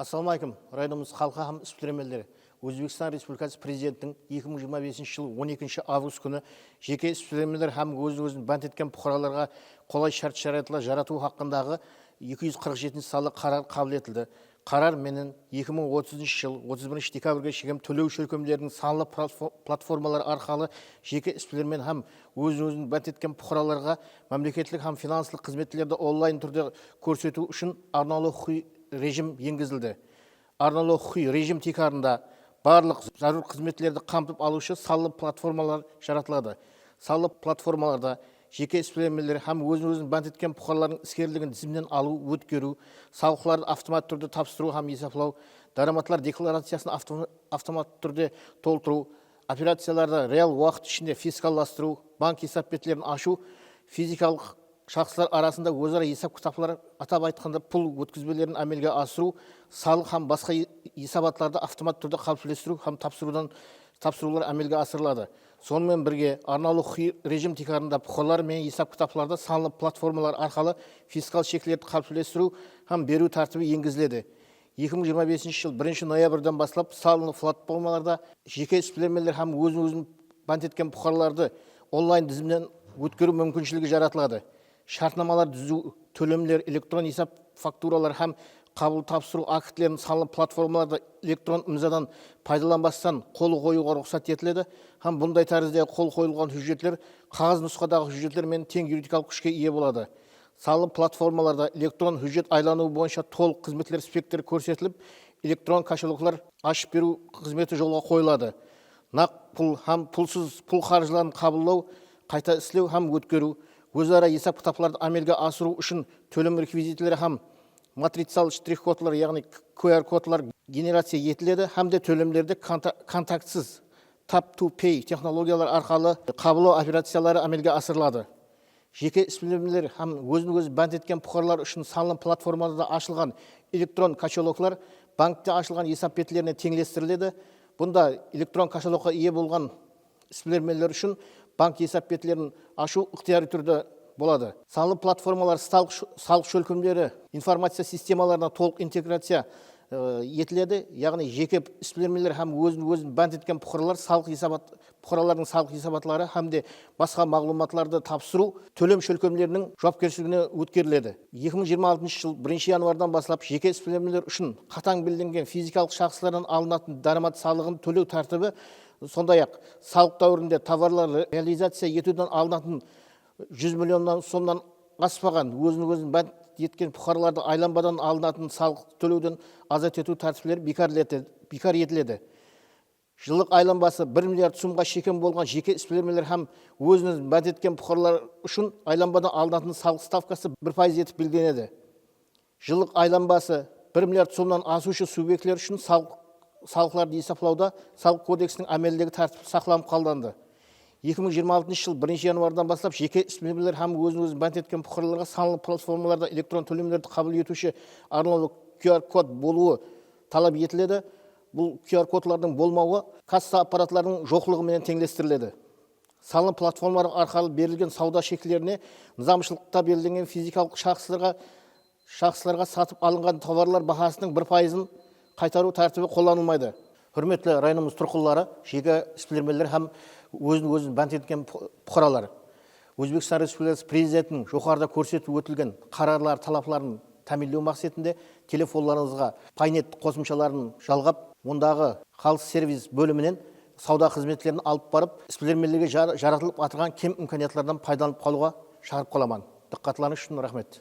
Ассалаумалейкум, районымыз халқы һәм іс-білімелері. Өзбекстан Республикасы президентінің 2025 жыл 12 август күні жеке іс-білімелер һәм өзін бәнт еткен бұқараларға қолай шарт-шараттар жарату хақындағы 247 салы қарар қабыл етілді. Қарар менен 2030 жыл 31 декабрьге шейін төлеу шөлкемдерінің саналы платформалар арқылы жеке іс-біліммен һәм өзін бәнт еткен бұқараларға мемлекеттік һәм финансылық қызметтерді онлайн түрде көрсету үшін арнаулы режим енгізілді. Арнаулы режим тикарында барлық зарур қызметтерді қамтып алушы салалы платформалар жаратылады. Салалы платформаларда жеке іс-білімелер һәм өзін бәнт еткен бұқаралардың іскерлігін тізімнен алу, өткеру, салықтарды автомат түрде тапсыру һәм есептеу, дараматлар декларациясын автомат түрде толтыру, операцияларды реал уақыт ішінде фискалластыру, банк есеп беттерін ашу, физикалық шахслар арасында өзара есеп кітаптары атап айтқанда пул өткізбелерін әмелге асыру, салық һәм басқа есептауларды автомат түрде қалыптастыру һәм тапсырулар әмелге асырылады. Сонымен бірге арнаулы режим тикарында бұқаралар мен есеп кітаптарды саналы платформалар арқылы фискал шекілерді қалыптастыру һәм беру тәртібі енгізіледі. 2025 жыл 1 ноябрьден бастап салалы платформаларда жеке іс-білімелер һәм өзін бәнт еткен бұқараларды онлайн тізімнен өткеру мүмкіншілігі жаратылады. Шартнамалар түзу, төлемдер, электрон есеп фактуралар һәм қабыл тапсыру актілерін салалы платформаларда электрон имзадан пайдаланбастан қол қоюға рұқсат етіледі. Һәм бұндай тәрізде қол қойылған хұжжетлер қағаз нұсқадағы хұжжетлермен тең юридикалық күшке ие болады. Салалы платформаларда электрон хұжжет айлануы бойынша толық қызметтер спектрі көрсетіліп, электрон кошелектер ашып беру қызметі жолға қойылады. Нақ пұл һәм пұлсыз пұл қаржыларын қабылдау, қайта істеу һәм өткеру, өзара есеп кітаптарды әмелге асыру үшін төлем реквизиттері һәм матрицалы штрих-кодтар, яғни QR-кодтар генерация етіледі, һәм де төлемдерді контактсыз tap-to-pay технологиялар арқылы қабылдау операциялары әмелге асырылады. Жеке іс-білімелер һәм өзін бәнт еткен бұқаралар үшін салалы платформада ашылған электрон кошелектер банкте ашылған есеп беттеріне теңдестіріледі. Бұнда электрон кошелекқа ие болған іс-білімелер үшін банк есеп беттерін ашу ықтияри түрде болады. Салалы платформалар салық шөлкемдері информация системаларына толық интеграция етіледі. Яғни жеке іс-білімелер һәм өзін бәнт еткен бұқаралардың салық есептаулары һәм де басқа мағлұматларды тапсыру төлем шөлкемдерінің жауапкершілігіне өткеріледі. 2026 жыл 1 январдан бастап жеке іс-білімелер үшін қатаң белгіленген физикалық шахслардан алынатын дарамат салығын төлеу тәртібі, сондай-ақ салық дәуірінде товарларды реализация етуден алынатын 100 миллионнан сомнан аспаған өзін бәнт еткен бұқараларды айланбадан алынатын салық төлеуден азат ету тәртіптері бекар етіледі. Жылдық айланбасы 1 миллиард сомға шеккен болған жеке іс-білімелер һәм өзін бәнт еткен бұқаралар үшін айланбадан алынатын салық ставкасы 1% етіп белгіленеді. Жылдық айланбасы 1 миллиард сомнан асушы субъектлер үшін салықтарды есептеуде салық кодексінің әмелдегі тәртіп сақланып қалданды. 2026 жыл 1 январдан бастап жеке іс-білімелер һәм өзін бәнт еткен бұқараларға салалы платформаларда электрон төлемдерді қабыл етуші арнаулы QR-код болуы талап етіледі. Бұл QR-кодтардың болмауы касса аппаратларының жоқлығымен теңдестіріледі. Салалы платформалар арқылы берілген сауда шекілеріне нызамшылықта белгіленген физикалық шахсларға сатып алынған товарлар бағасының 1%-ын қайтару тәртібі қолданылмайды. Hürmetli rayonumuz тұрғындары, жеке іс-білімелер һәм өзін бәнт еткен бұқаралар. Өзбекстан Республикасы президентінің жоғарыда көрсетіп өтілген қарарлар талапларын тәмінлеу мақсатында телефонларыңызға пайнет қосымшаларын жалғап, ондағы қалыс сервис бөлімінен сауда қызметтерін алып барып, іс-білімелерге жаратылып атырған кем имканиятлардан пайдаланып қалуға шақырып қаламын. Диққатларыңыз үшін рахмет.